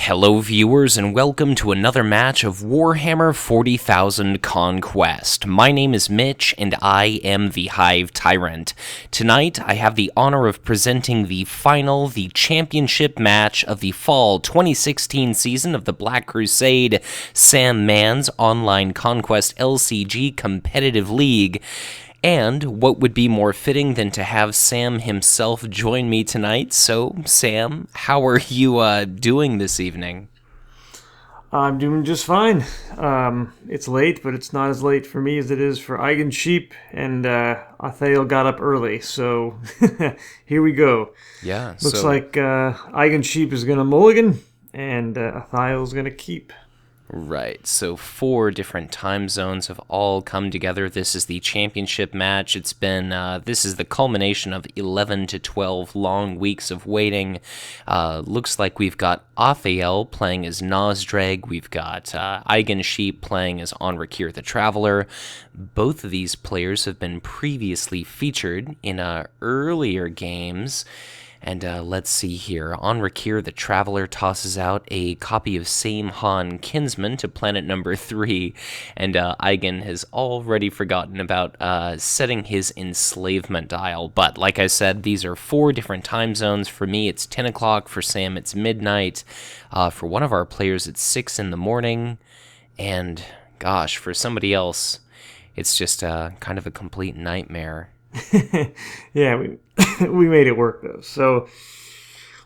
Hello viewers and welcome to another match of Warhammer 40,000 Conquest. My name is Mitch and I am the Hive Tyrant. Tonight I have the honor of presenting the championship match of the fall 2016 season of the Black Crusade Sam Mann's online Conquest LCG competitive league. And what would be more fitting than to have Sam himself join me tonight? So, Sam, how are you doing this evening? I'm doing just fine. It's late, but it's not as late for me as it is for Eigen Sheep, and athaell got up early, so here we go. Yeah, Looks like Eigen Sheep is going to mulligan, and athaell is going to keep. Right, so 4 different time zones have all come together. This is the championship match. It's been, this is the culmination of 11 to 12 long weeks of waiting. Looks like we've got athaell playing as Nazdreg. We've got Eigen Sheep playing as Anrakyr the Traveler. Both of these players have been previously featured in earlier games. And let's see here. Anrakyr the Traveler tosses out a copy of Samehan Kinsman to planet number 3, and Eigen has already forgotten about setting his enslavement dial. But like I said, these are 4 different time zones. For me, it's 10 o'clock. For Sam, it's midnight. For one of our players, it's 6 in the morning. And gosh, for somebody else, it's just kind of a complete nightmare. Yeah, we made it work, though. So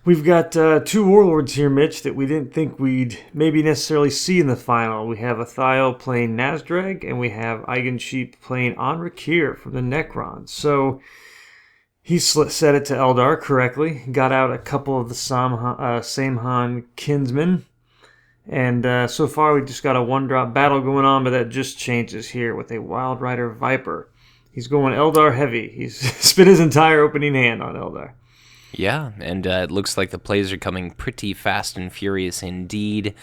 we've got 2 warlords here, Mitch, that we didn't think we'd maybe necessarily see in the final. We have athaell playing Nazdreg, and we have Eigen Sheep playing Anrakyr from the Necrons. So he set it to Eldar correctly, got out a couple of the Samehan Kinsmen, and so far we just got a 1-drop battle going on, but that just changes here with a Wild Rider Viper. He's going Eldar heavy. He's spent his entire opening hand on Eldar. Yeah, and it looks like the plays are coming pretty fast and furious indeed.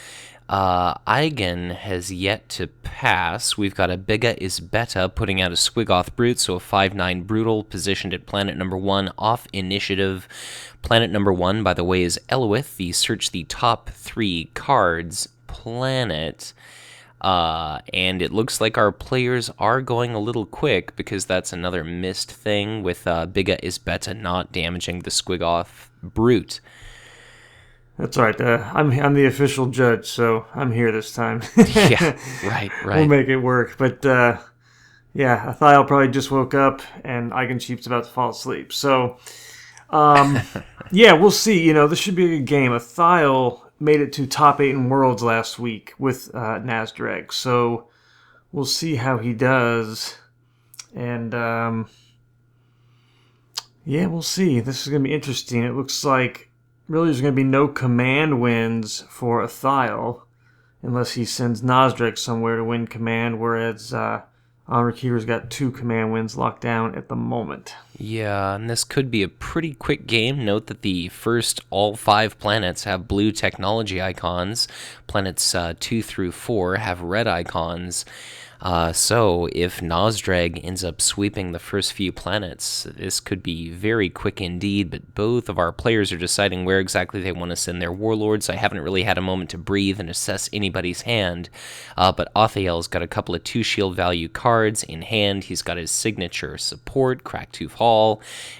Eigen has yet to pass. We've got a Biga is Beta putting out a Squiggoth Brute, so a 5/9 Brutal positioned at planet number 1 off initiative. Planet number 1, by the way, is Eloith, the search the top 3 cards planet. And it looks like our players are going a little quick because that's another missed thing with Biga is Beta not damaging the Squiggoth Brute. That's right. I'm the official judge, so I'm here this time. Yeah, right. We'll make it work. But yeah, athaell probably just woke up, and Eigen Sheep's about to fall asleep. So yeah, we'll see. You know, this should be a good game. athaell made it to top 8 in Worlds last week with Nazdreg, so we'll see how he does. And yeah, we'll see. This is going to be interesting. It looks like really there's going to be no command wins for athaell unless he sends Nazdreg somewhere to win command, whereas Anrakyr's got 2 command wins locked down at the moment. Yeah, and this could be a pretty quick game. Note that the first all 5 planets have blue technology icons. Planets 2 through 4 have red icons. So if Nazdreg ends up sweeping the first few planets, this could be very quick indeed, but both of our players are deciding where exactly they want to send their warlords. I haven't really had a moment to breathe and assess anybody's hand, but athaell's got a couple of 2 shield value cards in hand. He's got his signature support, Cracktooth Hall,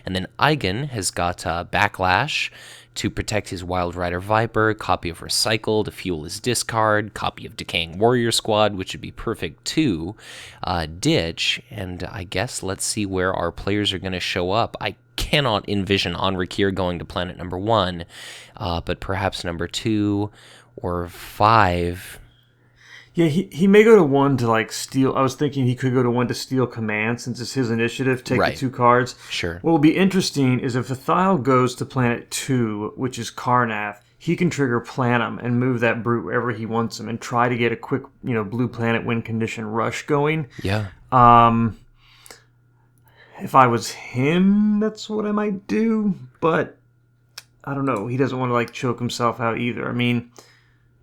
and then Eigen has got Backlash to protect his Wild Rider Viper, copy of Recycle to fuel his discard, copy of Decaying Warrior Squad, which would be perfect too, Ditch, and I guess let's see where our players are going to show up. I cannot envision Anrakyr going to planet number 1, but perhaps number 2 or 5. Yeah, he may go to 1 to like steal. I was thinking he could go to 1 to steal command since it's his initiative. Take the 2 cards. Sure. What will be interesting is if athaell goes to planet 2, which is Karnath, he can trigger Planum and move that brute wherever he wants him and try to get a quick, blue planet win condition rush going. Yeah. If I was him, that's what I might do. But I don't know. He doesn't want to like choke himself out either. I mean,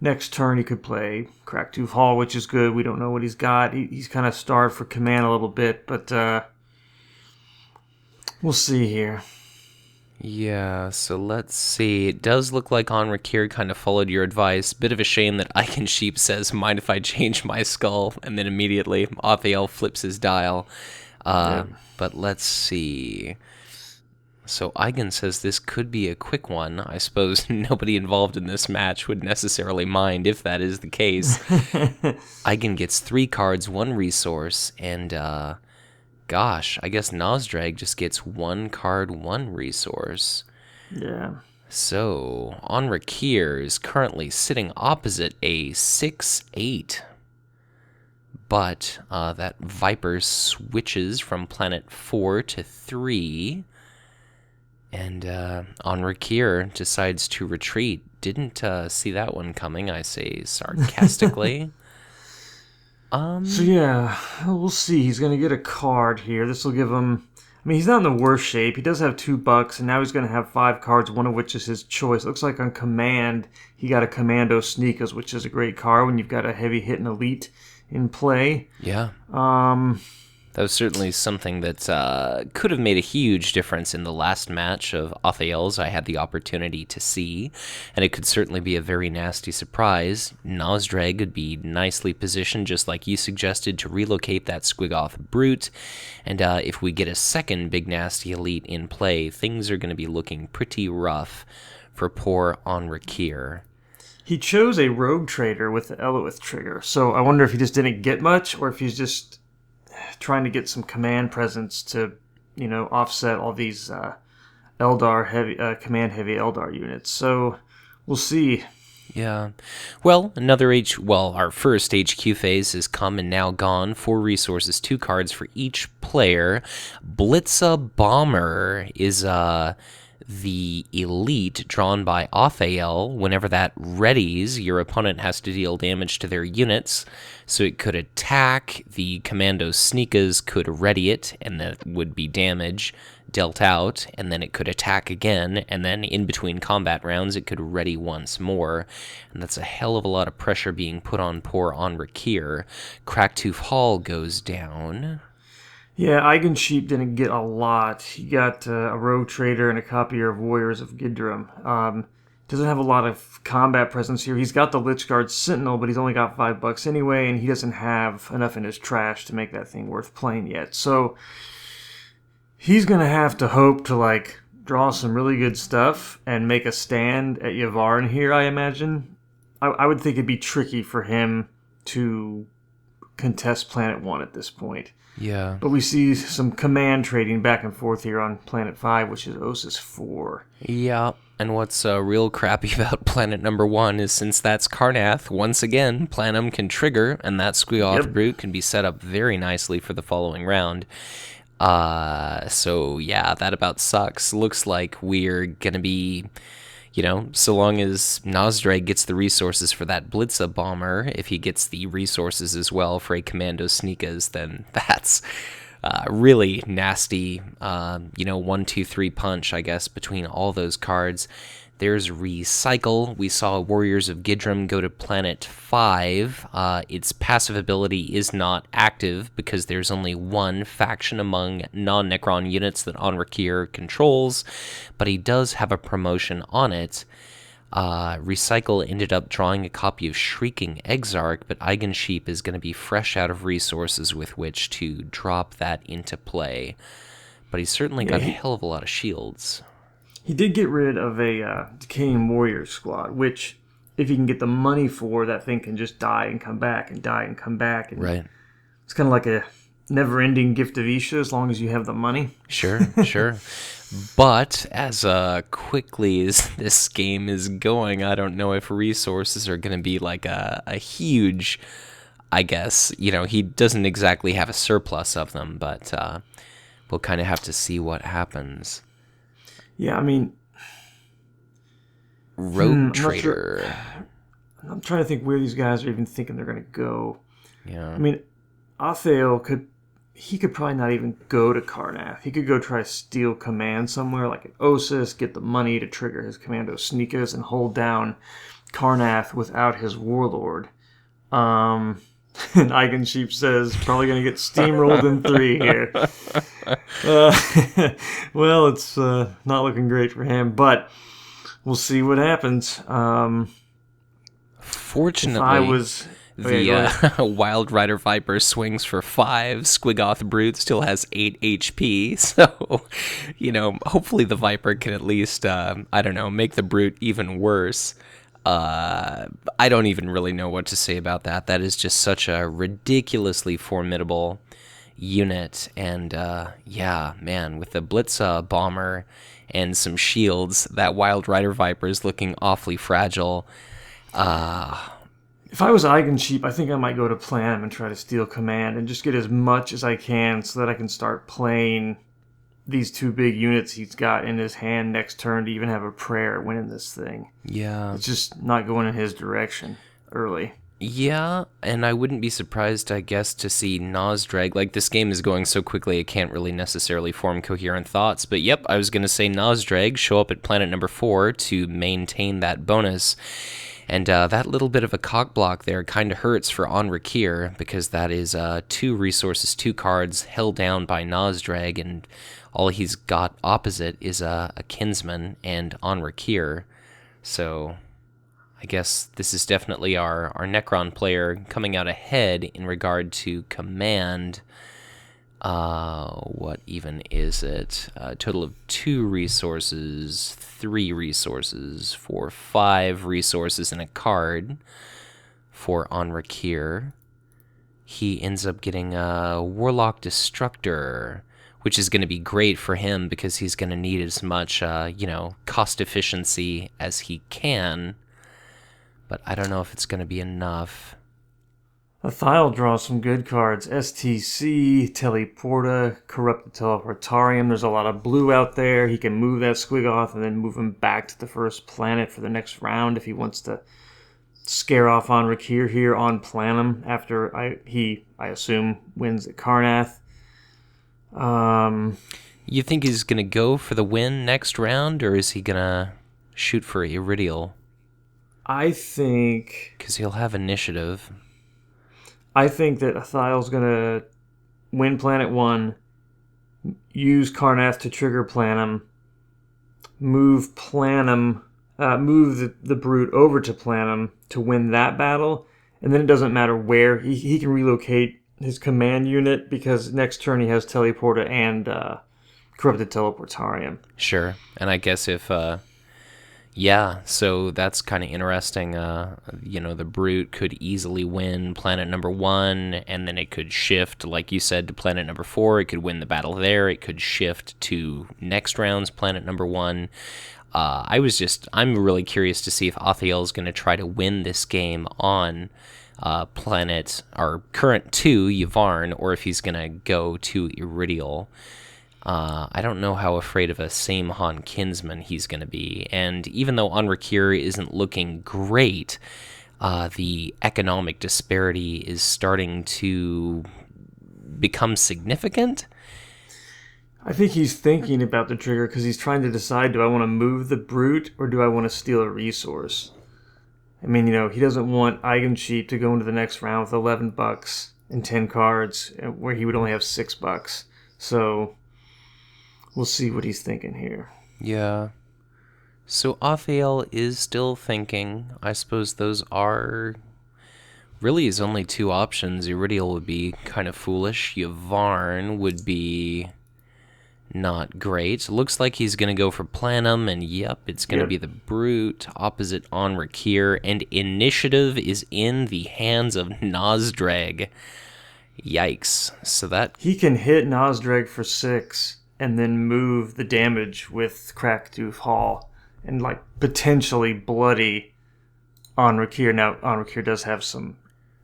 next turn, he could play Cracktooth Hall, which is good. We don't know what he's got. He's kind of starved for command a little bit, but we'll see here. Yeah, so let's see. It does look like Anrakyr kind of followed your advice. Bit of a shame that Icon Sheep says, mind if I change my skull? And then immediately Athaell flips his dial. Yep. But let's see. So Eigen says this could be a quick one. I suppose nobody involved in this match would necessarily mind if that is the case. Eigen gets 3 cards, 1 resource, and gosh, I guess Nazdreg just gets 1 card, 1 resource. Yeah. So Anrakyr is currently sitting opposite a 6/8. But that Viper switches from planet 4 to 3. And Anrakyr decides to retreat. Didn't see that one coming, I say sarcastically. So yeah, we'll see. He's going to get a card here. This will give him... I mean, he's not in the worst shape. He does have $2, and now he's going to have 5 cards, one of which is his choice. Looks like on command, he got a Commando Sneakers, which is a great card when you've got a heavy-hitting elite in play. Yeah. That was certainly something that could have made a huge difference in the last match of Athaell's I had the opportunity to see, and it could certainly be a very nasty surprise. Nazdreg would be nicely positioned, just like you suggested, to relocate that Squiggoth Brute, and if we get a second big nasty elite in play, things are going to be looking pretty rough for poor Anrakyr. He chose a Rogue Trader with the Eloith trigger, so I wonder if he just didn't get much, or if he's just trying to get some command presence to, offset all these Eldar heavy, command heavy Eldar units. So we'll see. Yeah. Well, our first HQ phase has come and now gone. 4 resources, 2 cards for each player. Blitza Bomber is the elite drawn by Athaell. Whenever that readies, your opponent has to deal damage to their units. So it could attack, the Commando Sneakers could ready it, and that would be damage dealt out, and then it could attack again, and then in between combat rounds it could ready once more. And that's a hell of a lot of pressure being put on poor Anrakyr. Cracktooth Hall goes down. Yeah, Eigen Sheep didn't get a lot. He got a Rogue Trader and a copy of Warriors of Gidram. Doesn't have a lot of combat presence here. He's got the Lichguard Sentinel, but he's only got $5 anyway, and he doesn't have enough in his trash to make that thing worth playing yet. So he's going to have to hope to, draw some really good stuff and make a stand at Yavahn here, I imagine. I would think it'd be tricky for him to contest Planet 1 at this point. Yeah. But we see some command trading back and forth here on Planet 5, which is Osis 4. Yeah. And what's real crappy about planet number 1 is since that's Karnath, once again, Planum can trigger, and that Squiggoth Brute can be set up very nicely for the following round. So yeah, that about sucks. Looks like we're gonna be, so long as Nazdreg gets the resources for that Blitza Bomber, if he gets the resources as well for a Commando Sneakers, then that's really nasty, 1, 2, 3 punch, I guess, between all those cards. There's Recycle. We saw Warriors of Gidram go to Planet 5. Its passive ability is not active because there's only one faction among non-Necron units that Anrakyr controls, but he does have a promotion on it. Recycle ended up drawing a copy of Shrieking Exarch, but Eigen Sheep is going to be fresh out of resources with which to drop that into play. But he's certainly got a hell of a lot of shields. He did get rid of a Decaying Warrior squad, which, if you can get the money for, that thing can just die and come back and die and come back. And right. It's kind of like a never-ending gift of Isha as long as you have the money. Sure. But as quickly as this game is going, I don't know if resources are going to be like a huge, I guess. He doesn't exactly have a surplus of them, but we'll kind of have to see what happens. Yeah, I mean... Rogue Trader. I'm trying to think where these guys are even thinking they're going to go. Yeah. I mean, Athaell could probably not even go to Karnath. He could go try to steal command somewhere, like at Osis, get the money to trigger his Commando Sneakers, and hold down Karnath without his Warlord. And Eigensheep says, probably going to get steamrolled in 3 here. Well, it's not looking great for him, but we'll see what happens. Fortunately, if I was... the Wild Rider Viper swings for 5. Squiggoth Brute still has 8 HP. So, hopefully the Viper can at least, make the Brute even worse. I don't even really know what to say about that. That is just such a ridiculously formidable unit. And, with the Blitz Bomber and some shields, that Wild Rider Viper is looking awfully fragile. If I was Eigensheep, I think I might go to Plan and try to steal command and just get as much as I can so that I can start playing these 2 big units he's got in his hand next turn to even have a prayer winning this thing. Yeah. It's just not going in his direction early. Yeah, and I wouldn't be surprised, I guess, to see Nazdreg. Like, this game is going so quickly, I can't really necessarily form coherent thoughts. But yep, I was going to say Nazdreg show up at planet number 4 to maintain that bonus. And that little bit of a cock block there kind of hurts for Anrakyr, because that is 2 resources, 2 cards held down by Nazdreg, and all he's got opposite is a Kinsman and Anrakyr. So I guess this is definitely our Necron player coming out ahead in regard to command. What even is it? A total of 2 resources, 3 resources, 4, 5 resources, and a card for Anrakyr. He ends up getting a Warlock Destructor, which is going to be great for him because he's going to need as much, cost efficiency as he can. But I don't know if it's going to be enough. Athaell draws some good cards. STC, Teleporta, Corrupted Teleportarium. There's a lot of blue out there. He can move that Squiggoth and then move him back to the first planet for the next round if he wants to scare off Anrakyr here on Planum after I assume, wins at Karrnath. You think he's going to go for the win next round, or is he going to shoot for Iridial? I think... because he'll have initiative. I think that Athael's going to win Planet 1, use Karrnath to trigger Planum, move the Brute over to Planum to win that battle, and then it doesn't matter where. He can relocate his command unit because next turn he has Teleporta and Corrupted Teleportarium. Sure, and I guess if... so that's kind of interesting. The Brute could easily win planet number 1, and then it could shift, like you said, to planet number 4. It could win the battle there. It could shift to next round's planet number 1. I'm really curious to see if Athael is going to try to win this game on planet, our current 2, Yvarn, or if he's going to go to Iridial. I don't know how afraid of a Samehan Kinsman he's going to be. And even though Anrakyr isn't looking great, the economic disparity is starting to become significant. I think he's thinking about the trigger because he's trying to decide, do I want to move the Brute or do I want to steal a resource? I mean, he doesn't want Eigensheep to go into the next round with $11 and 10 cards where he would only have $6. So... we'll see what he's thinking here. Yeah. So Athael is still thinking. I suppose those are really his only 2 options. Iridial would be kind of foolish. Yvarn would be not great. Looks like he's going to go for Planum, and it's going to be the Brute opposite Anrakyr, and initiative is in the hands of Nazdreg. Yikes. So that... he can hit Nazdreg for 6... and then move the damage with Crackdoof Hall and potentially bloody Anrakyr. Now Anrakyr does have some,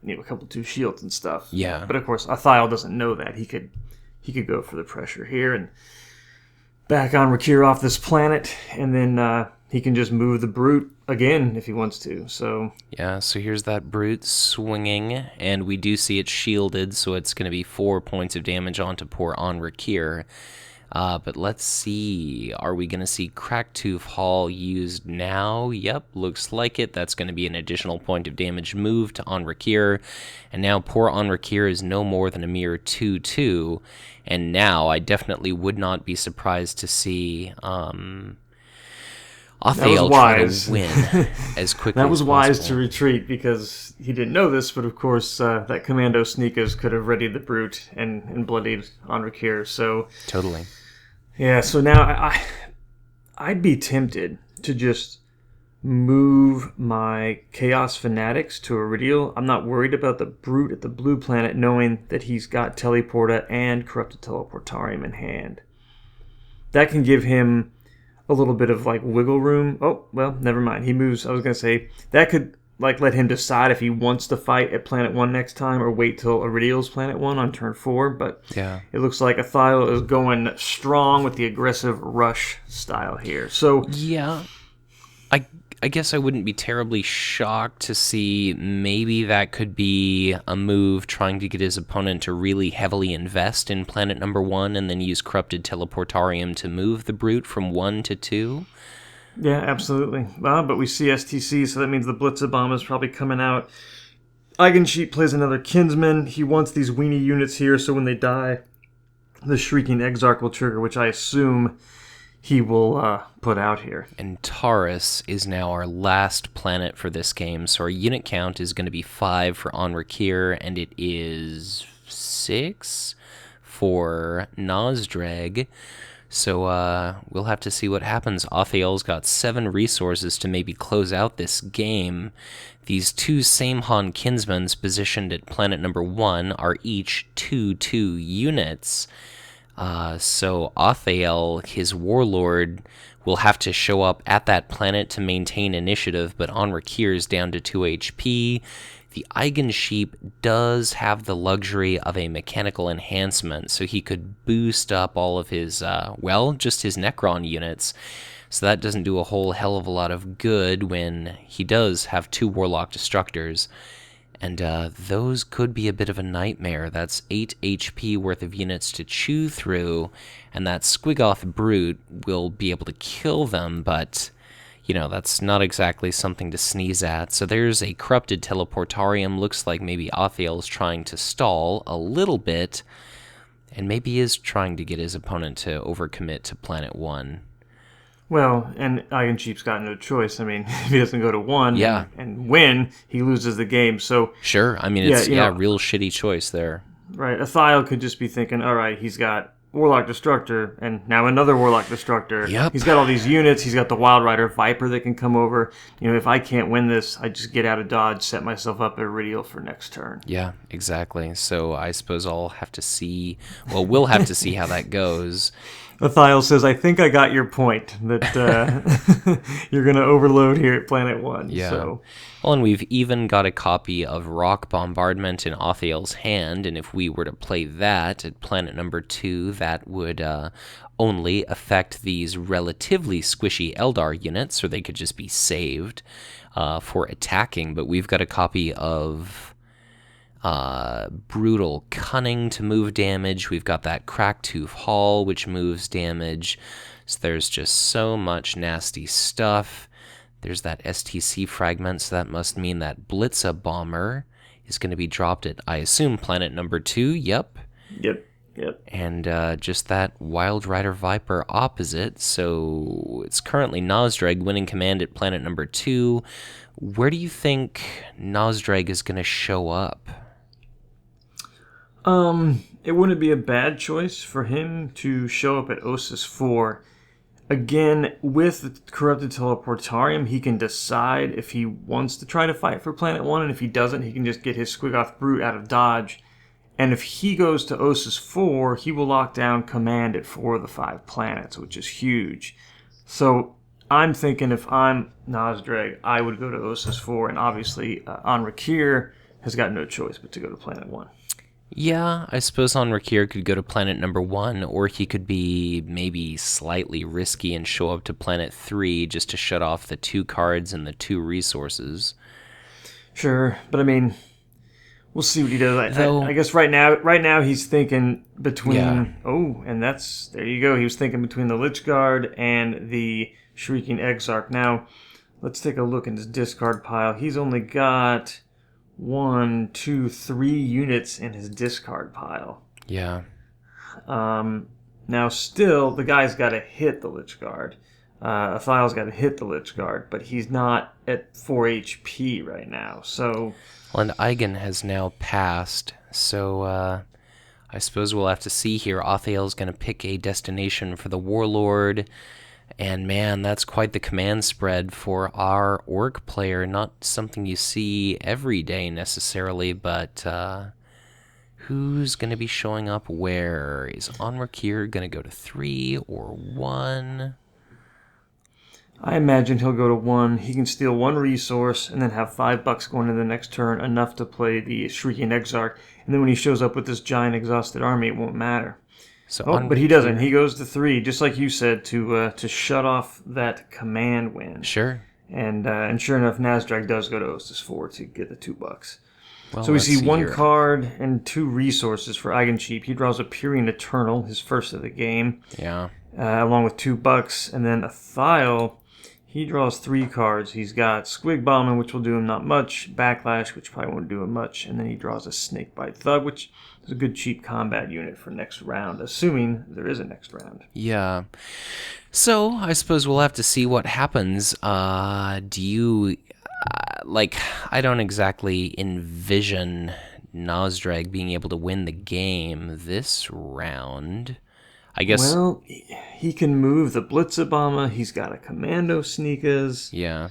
a couple 2 shields and stuff. Yeah. But of course Athael doesn't know that. He could go for the pressure here and back Anrakyr off this planet, and then he can just move the Brute again if he wants to. So here's that Brute swinging, and we do see it shielded, so it's going to be 4 points of damage onto poor Anrakyr. But let's see. Are we going to see Cracktooth Hall used now? Yep, looks like it. That's going to be an additional point of damage moved to Anrakyr. And now poor Anrakyr is no more than a mere 2-2. And now I definitely would not be surprised to see athaell try to win as quickly as possible. That was wise to retreat because he didn't know this, but of course that Commando Sneakers could have readied the Brute and bloodied Anrakyr. So totally. Yeah, so now I'd be tempted to just move my Chaos Fanatics to Iridial. I'm not worried about the Brute at the blue planet, knowing that he's got Teleporta and Corrupted Teleportarium in hand. That can give him a little bit of like wiggle room. Oh, well, never mind. He moves. I was going to say that could like let him decide if he wants to fight at Planet 1 next time or wait till Iridial's Planet 1 on turn 4. But yeah, it looks like athaell is going strong with the aggressive rush style here. So yeah, I guess I wouldn't be terribly shocked to see maybe that could be a move trying to get his opponent to really heavily invest in Planet number 1 and then use Corrupted Teleportarium to move the Brute from 1 to 2. Yeah, absolutely. But we see STC, so that means the Blitzer Bomb is probably coming out. Eigensheep plays another Kinsman. He wants these weenie units here, so when they die, the Shrieking Exarch will trigger, which I assume he will put out here. And Taurus is now our last planet for this game, so our unit count is going to be 5 for Anrakyr, and it is 6 for Nazdreg. So we'll have to see what happens. athaell's got 7 resources to maybe close out this game. These 2 Samehan Kinsmans positioned at planet number 1 are each 2/2 units. So athaell, his warlord, will have to show up at that planet to maintain initiative, but Anrakyr is down to 2 HP. The Eigensheep does have the luxury of a mechanical enhancement, so he could boost up all of his, just his Necron units. So that doesn't do a whole hell of a lot of good when he does have 2 Warlock Destructors. And those could be a bit of a nightmare. That's 8 HP worth of units to chew through, and that Squiggoth Brute will be able to kill them, but that's not exactly something to sneeze at. So there's a Corrupted Teleportarium. Looks like maybe athaell's trying to stall a little bit, and maybe is trying to get his opponent to overcommit to Planet 1. Well, and Eigensheep's got no choice. I mean, if he doesn't go to 1 and win, he loses the game. So sure, I mean, it's real shitty choice there. Right, athaell could just be thinking, all right, he's got Warlock Destructor, and now another Warlock Destructor. Yep. He's got all these units. He's got the Wild Rider Viper that can come over. If I can't win this, I just get out of dodge, set myself up at Iridial for next turn. Yeah, exactly. So I suppose we'll have to see how that goes. athaell says, I think I got your point, that you're going to overload here at Planet 1. Yeah. So. Well, and we've even got a copy of Rock Bombardment in athaell's hand, and if we were to play that at planet number 2, that would only affect these relatively squishy Eldar units, or they could just be saved for attacking. But we've got a copy of Brutal Cunning to move damage. We've got that Cracktooth Hall, which moves damage. So there's just so much nasty stuff. There's that STC fragment, so that must mean that Blitzer Bomber is going to be dropped at, I assume, planet number 2. Yep. And just that Wild Rider Viper opposite. So it's currently Nazdreg winning command at planet number 2. Where do you think Nazdreg is going to show up? It wouldn't be a bad choice for him to show up at Ossus 4. Again, with the Corrupted Teleportarium, he can decide if he wants to try to fight for Planet 1, and if he doesn't, he can just get his Squiggoth Brute out of dodge. And if he goes to Ossus 4, he will lock down command at 4 of the 5 planets, which is huge. So I'm thinking if I'm Nazdreg, I would go to Ossus 4, and obviously Anrakyr has got no choice but to go to Planet 1. Yeah, I suppose Anrakyr could go to planet number 1, or he could be maybe slightly risky and show up to planet 3 just to shut off the 2 cards and the 2 resources. Sure, but I mean, We'll see what he does. Though, I guess right now he's thinking yeah, between. Oh, and there you go. He was thinking between the Lich Guard and the Shrieking Exarch. Now, let's take a look in his discard pile. He's only got 1, 2, 3 units in his discard pile. yeah. Now, still, the guy's got to hit the Lich Guard. Athaell's got to hit the Lich Guard, but he's not at 4 HP right now. So, Well, and Eigen has now passed, so I suppose we'll have to see here. Athaell's going to pick a destination for the Warlord, and man, that's quite the command spread for our Orc player. Not something you see every day necessarily, but who's going to be showing up where? Is Anrakyr going to go to 3 or 1? I imagine he'll go to 1. He can steal 1 resource and then have $5 going into the next turn, enough to play the Shrieking Exarch. And then when he shows up with this giant exhausted army, it won't matter. So but he doesn't. He goes to 3, just like you said, to shut off that command win. Sure. And sure enough, Nazdreg does go to Ostis 4 to get the $2. Well, so we see 1 here. card and 2 resources for Eigencheap. He draws a Peering Eternal, his first of the game. Yeah. Along with $2. And then Athaell, he draws 3 cards. He's got Squig Bombing, which will do him not much. Backlash, which probably won't do him much. And then he draws a Snakebite Thug, which is a good cheap combat unit for next round, assuming there is a next round. Yeah. So I suppose we'll have to see what happens. Do you... I don't exactly envision Nazdreg being able to win the game this round. I guess... Well, he can move the Blitzabama. He's got a Commando Sneakers. Yeah.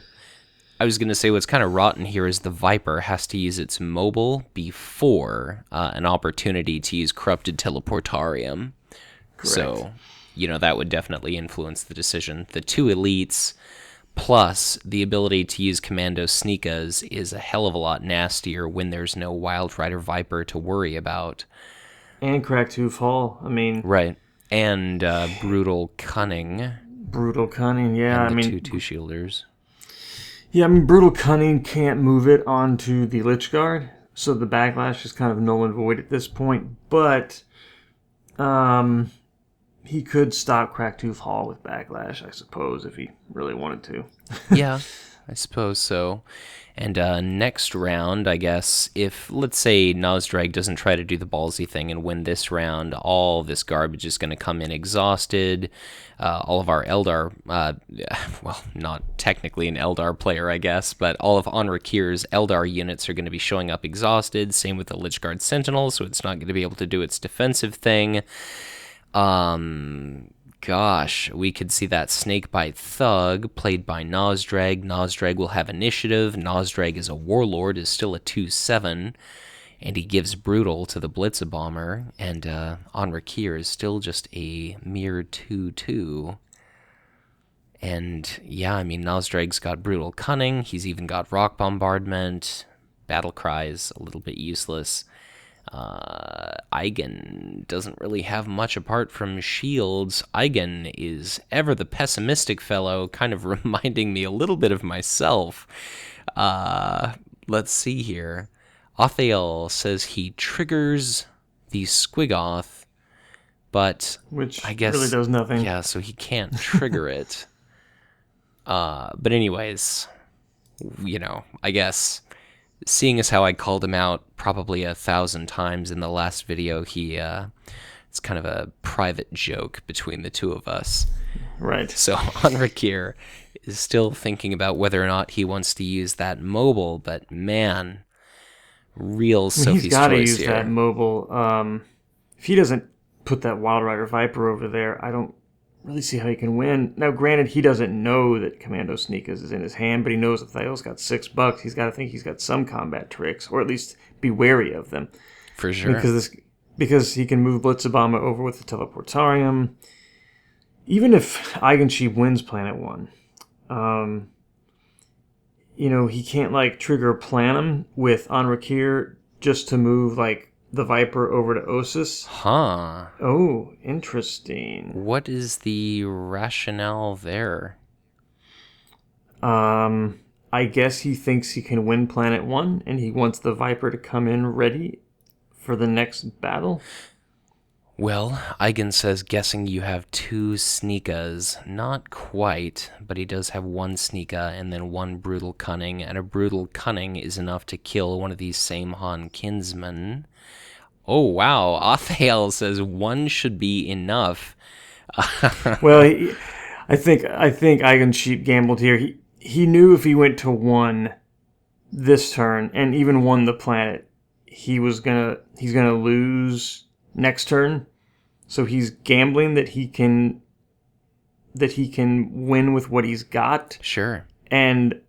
I was going to say what's kind of rotten here is the Viper has to use its mobile before an opportunity to use Corrupted Teleportarium. Correct. So, that would definitely influence the decision. The 2 elites plus the ability to use Commando Sneakas is a hell of a lot nastier when there's no Wild Rider Viper to worry about. And Cracked Hoof Hall. I mean... Right. And Brutal Cunning. Brutal Cunning, yeah. And the two shielders. Yeah, Brutal Cunning can't move it onto the Lich Guard, so the Backlash is kind of null and void at this point. But he could stop Cracktooth Hall with Backlash, I suppose, if he really wanted to. Yeah, I suppose so. And next round, I guess, if, let's say, Nazdreg doesn't try to do the ballsy thing and win this round, all this garbage is going to come in exhausted. All of our Eldar, well, not technically an Eldar player, I guess, but all of Anrakyr's Eldar units are going to be showing up exhausted. Same with the Lichguard Sentinel, so it's not going to be able to do its defensive thing. Gosh, we could see that Snakebite Thug played by Nazdreg. Nazdreg will have initiative. Nazdreg is a warlord, is still a 2/7, and he gives Brutal to the Blitzabomber, and Anrakyr is still just a mere 2/2. And yeah, Nazdreg's got Brutal Cunning. He's even got Rock Bombardment. Battle Cry is a little bit useless. Eigen doesn't really have much apart from shields. Eigen is ever the pessimistic fellow, kind of reminding me a little bit of myself. Let's see here. Athaell says he triggers the Squiggoth, but which I guess really does nothing. Yeah, so he can't trigger it. But anyways, I guess... Seeing as how I called him out probably 1,000 times in the last video, it's kind of a private joke between the two of us. Right. So Anrakyr is still thinking about whether or not he wants to use that mobile, but man, real Sophie's he's got to choice use here. that mobile. If he doesn't put that Wild Rider Viper over there, I don't really see how he can win. Now, granted, he doesn't know that Commando Sneakers is in his hand, but he knows that Athaell's got $6. He's got to think he's got some combat tricks, or at least be wary of them. For sure. Because he can move Blitzabama over with the Teleportarium. Even if Eigencheap wins Planet 1, he can't trigger Planum with Anrakyr just to move the Viper over to Ossis. Huh. Oh, interesting. What is the rationale there? I I guess he thinks he can win Planet 1, and he wants the Viper to come in ready for the next battle. Well, Eigen says, guessing you have 2 sneakas. Not quite, but he does have 1 sneaka and then 1 brutal cunning, and a brutal cunning is enough to kill one of these same Han kinsmen. Oh, wow. Athaell says 1 should be enough. Well, I think Eigen Sheep gambled here. He knew if he went to 1 this turn and even won the planet, he's gonna lose next turn. So he's gambling that he can win with what he's got. Sure. And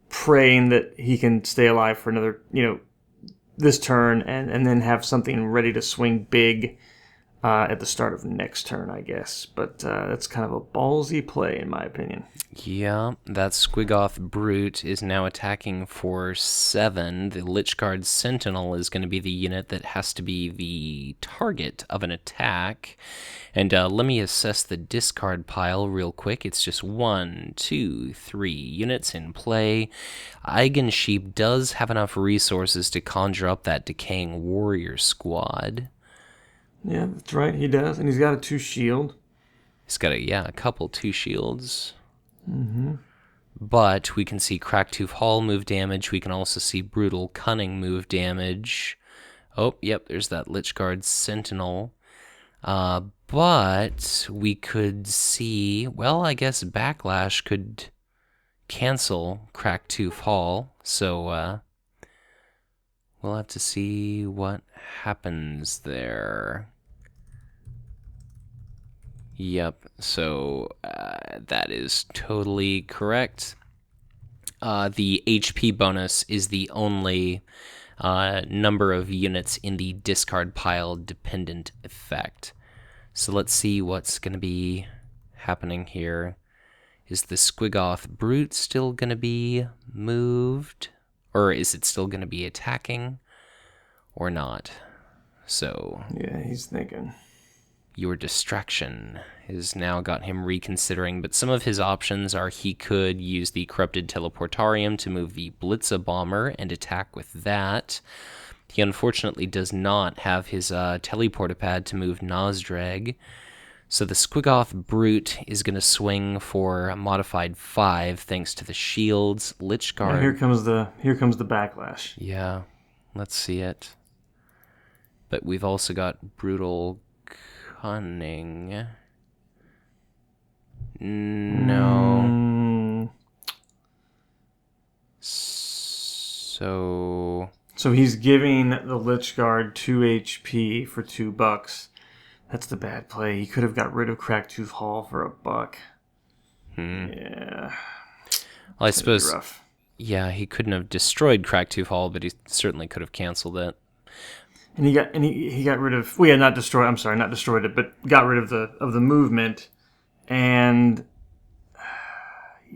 praying that he can stay alive for another, this turn and then have something ready to swing big at the start of next turn, I guess. But that's kind of a ballsy play, in my opinion. Yeah, that Squiggoth Brute is now attacking for 7. The Lichguard Sentinel is going to be the unit that has to be the target of an attack. And let me assess the discard pile real quick. It's just 1, 2, 3 units in play. Eigen Sheep does have enough resources to conjure up that Decaying Warrior squad. Yeah, that's right, he does. And he's got a 2 shield. He's got a couple 2 shields. Mm-hmm. But we can see Cracktooth Hall move damage. We can also see Brutal Cunning move damage. Oh, yep, there's that Lichguard Sentinel. But we could see, well, I guess Backlash could cancel Cracktooth Hall. So we'll have to see what happens there. Yep, so that is totally correct. The HP bonus is the only number of units in the discard pile dependent effect. So let's see what's going to be happening here. Is the Squiggoth Brute still going to be moved? Or is it still going to be attacking? Or not? So yeah, he's thinking. Your distraction has now got him reconsidering, but some of his options are he could use the Corrupted Teleportarium to move the Blitza Bomber and attack with that. He unfortunately does not have his Teleportapad to move Nazdreg. So the Squiggoth Brute is going to swing for a modified 5 thanks to the shields. Lichguard. Yeah, here comes the backlash. Yeah, let's see it. But we've also got Brutal Cunning. No. So he's giving the Lichguard 2 HP for $2. That's the bad play. He could have got rid of Cracktooth Hall for $1. Yeah. Well, I suppose. Rough. Yeah, he couldn't have destroyed Cracktooth Hall, but he certainly could have canceled it. And he got rid of. Well, yeah, not destroyed it, but got rid of the movement, and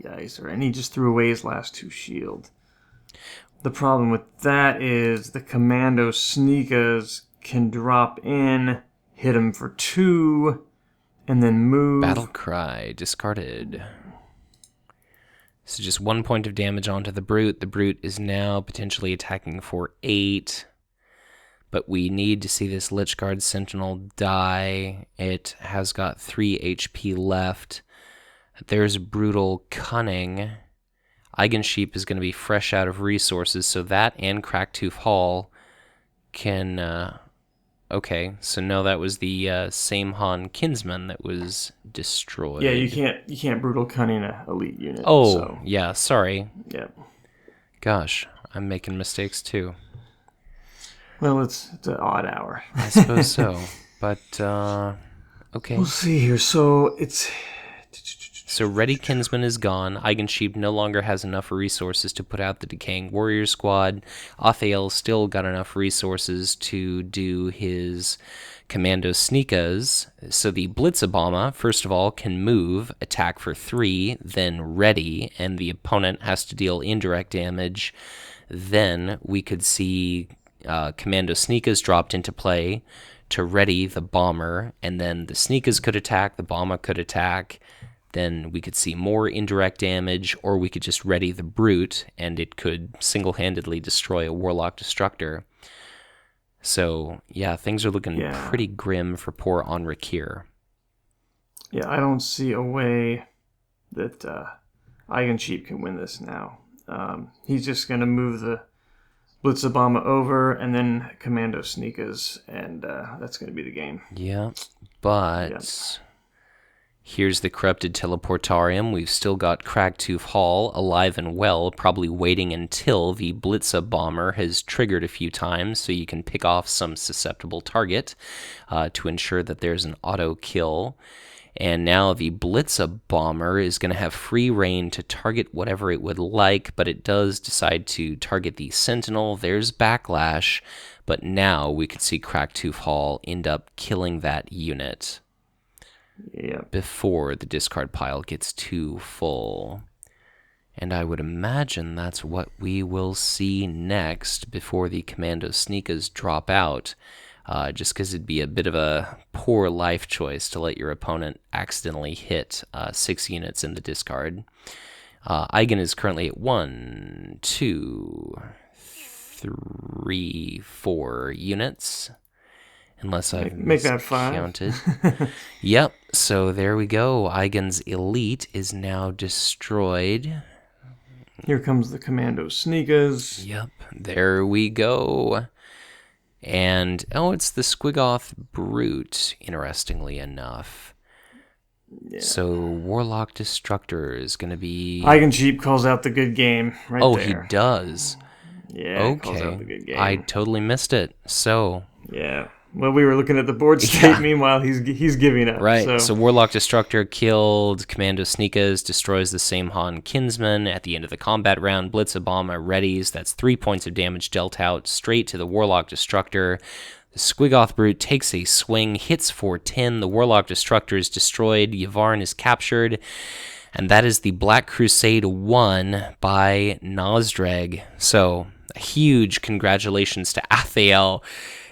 and he just threw away his last 2 shield. The problem with that is the Commando Sneakas can drop in, hit him for 2, and then move. Battle Cry discarded. So just 1 point of damage onto the Brute. The Brute is now potentially attacking for 8. But we need to see this Lichguard Sentinel die. It has got 3 HP left. There's Brutal Cunning. Eigen Sheep is going to be fresh out of resources, so that and Cracktooth Hall can... okay, so no, that was the same Han Kinsman that was destroyed. Yeah, you can't Brutal Cunning a elite unit. Oh, so. yeah, sorry. Yeah. Gosh, I'm making mistakes too. Well, it's an odd hour. I suppose so, but okay. We'll see here. So it's... So Ready Kinsman is gone. Eigen Sheep no longer has enough resources to put out the Decaying Warrior squad. Athaell still got enough resources to do his Commando Sneakas. So the Blitzabama, first of all, can move, attack for 3, then ready, and the opponent has to deal indirect damage. Then we could see Commando Sneakas dropped into play to ready the bomber, and then the Sneakas could attack, the bomber could attack. then we could see more indirect damage, or we could just ready the Brute, and it could single-handedly destroy a Warlock Destructor. So, yeah, things are looking pretty grim for poor Anrakyr. Yeah, I don't see a way that Eigencheap can win this now. He's just going to move the Blitzabama over and then Commando Sneakas, and that's going to be the game. Yeah, but here's the Corrupted Teleportarium. We've still got Cragtooth Hall alive and well, probably waiting until the Blitzabomber has triggered a few times so you can pick off some susceptible target to ensure that there's an auto kill. And now the Blitzabomber is going to have free reign to target whatever it would like, but it does decide to target the Sentinel. There's Backlash, but now we could see Cragtooth Hall end up killing that unit before the discard pile gets too full. And I would imagine that's what we will see next before the Commando Sneakas drop out. Just because it'd be a bit of a poor life choice to let your opponent accidentally hit 6 units in the discard. Eigen is currently at 1, 2, 3, 4 units. Unless I've make that 5. Counted. Yep, so there we go. Eigen's Elite is now destroyed. Here comes the Commando Sneakas. Yep, there we go. And, it's the Squigoth Brute, interestingly enough. Yeah. So, Warlock Destructor is going to be... Eigencheap calls out the good game right there. He does? Yeah, okay. Calls out the good game. I totally missed it. So... Yeah. Well, we were looking at the board state. Meanwhile, he's giving up. Right. So Warlock Destructor killed. Commando Sneakas destroys the same Han Kinsman. At the end of the combat round, Blitzabomber readies. That's 3 points of damage dealt out straight to the Warlock Destructor. The Squigoth Brute takes a swing, hits for 10. The Warlock Destructor is destroyed. Yvarn is captured. And that is the Black Crusade won by Nazdreg. So, a huge congratulations to athaell.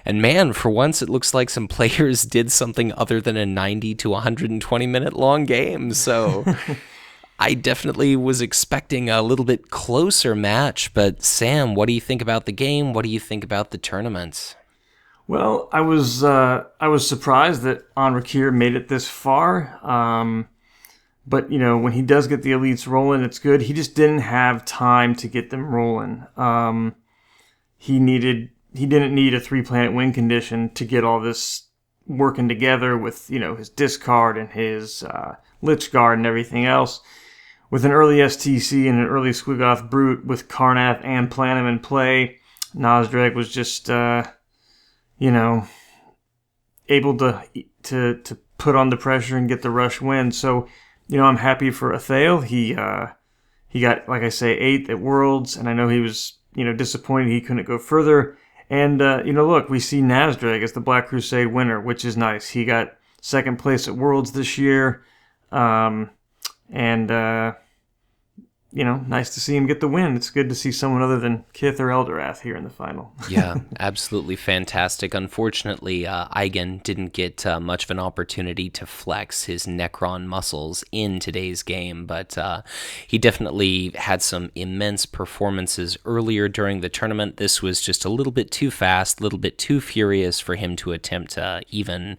And man, for once, it looks like some players did something other than a 90 to 120 minute long game. So I definitely was expecting a little bit closer match. But Sam, what do you think about the game? What do you think about the tournament? Well, I was surprised that Anrakyr made it this far. But when he does get the elites rolling, it's good. He just didn't have time to get them rolling. He didn't need a 3-planet win condition to get all this working together with, his discard and his Lich Guard and everything else. With an early STC and an early Squigoth Brute with Karnath and Planum in play, Nazdreg was just, able to put on the pressure and get the rush win. So, I'm happy for athaell. He got, like I say, 8th at Worlds, and I know he was, disappointed he couldn't go further. And, look, we see Nazdreg as the Black Crusade winner, which is nice. He got 2nd place at Worlds this year. Nice to see him get the win. It's good to see someone other than Kith or Eldorath here in the final. Yeah, absolutely fantastic. Unfortunately, Eigen didn't get much of an opportunity to flex his Necron muscles in today's game, but he definitely had some immense performances earlier during the tournament. This was just a little bit too fast, a little bit too furious for him to attempt to even,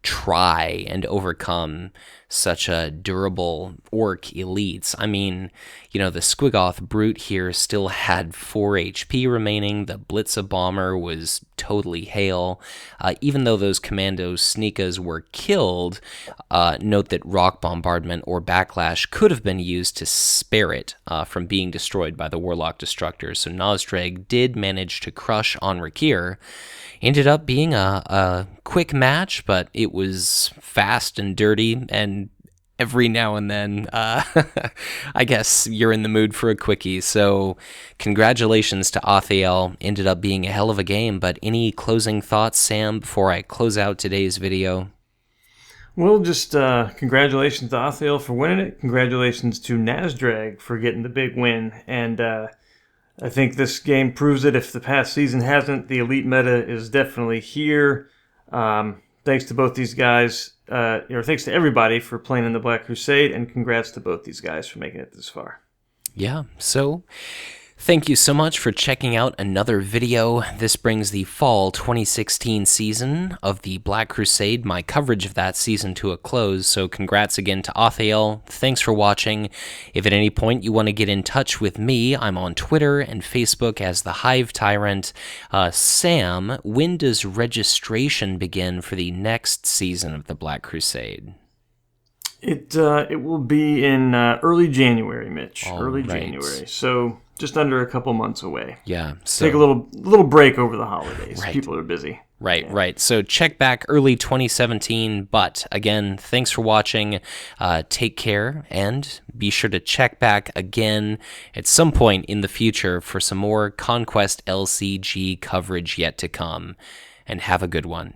try and overcome such a durable orc elites. I mean, the Squigoth Brute here still had 4 HP remaining. The Blitzabomber was totally hale. Even though those Commando Sneakas were killed, note that Rock Bombardment or Backlash could have been used to spare it from being destroyed by the Warlock Destructor. So Nazdreg did manage to crush Anrakyr. Ended up being a quick match, but it was fast and dirty, and every now and then, I guess you're in the mood for a quickie. So congratulations to athaell. Ended up being a hell of a game, but any closing thoughts, Sam, before I close out today's video? Well, just congratulations to athaell for winning it. Congratulations to Nazdreg for getting the big win, and I think this game proves it. If the past season hasn't, the elite meta is definitely here. Thanks to both these guys. thanks to everybody for playing in the Black Crusade, and congrats to both these guys for making it this far. Yeah, so thank you so much for checking out another video. This brings the fall 2016 season of the Black Crusade, my coverage of that season, to a close. So congrats again to athaell. Thanks for watching. If at any point you want to get in touch with me, I'm on Twitter and Facebook as the Hive Tyrant. Sam, when does registration begin for the next season of the Black Crusade? It will be in early January, Mitch. Early right. January. So just under a couple months away. Yeah. So take a little break over the holidays. Right. People are busy. Right. So check back early 2017. But again, thanks for watching. Take care, and be sure to check back again at some point in the future for some more Conquest LCG coverage yet to come. And have a good one.